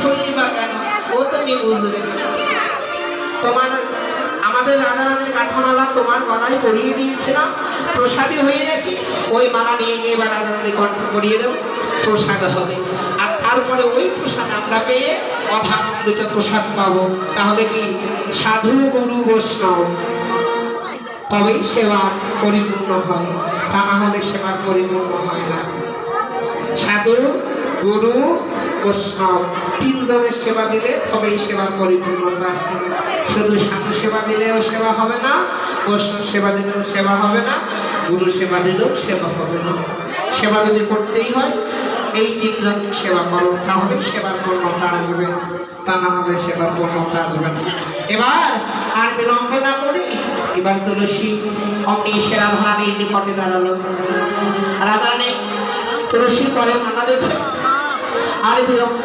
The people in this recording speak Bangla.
খুললি বা কেন ও তুমি বুঝবে। তোমার আমাদের রাধারানীর কাঠামালা তোমার গলায় পরিয়ে দিয়েছিলাম, প্রসাদী হয়ে গেছে, ওই মালা নিয়ে গিয়ে এবার রাধারানীর কণ্ঠ পরিয়ে দেবো, প্রসাদ হবে। আর তারপরে ওই প্রসাদ আমরা পেয়ে অধামৃত প্রসাদ পাবো। তাহলে কি সাধু গুরু বৈষ্ণব তবেই সেবা পরিপূর্ণ হয়, তা না হলে সেবা পরিপূর্ণ হয় না। সাধু গুরু বৈষ্ণব তিনজনের সেবা দিলে তবেই সেবার পরিপূর্ণতা আসে। শুধু সাধু সেবা দিলেও সেবা হবে না, বৈষ্ণব সেবা দিলেও সেবা হবে না, গুরু সেবা দিলেও সেবা হবে না। সেবা যদি করতেই হয় এই তিনজনকে সেবা করো, তাহলে সেবার পূর্ণতা আসবে, তা না হলে সেবার পূর্ণতা আসবে না। এবার আর বিলম্ব না করি এবার তুলসী অমনি সে রাধারানীর নিকটে দাঁড়ালো। রাধারানী তুলসী করে মালা দেখে আর বিলম্ব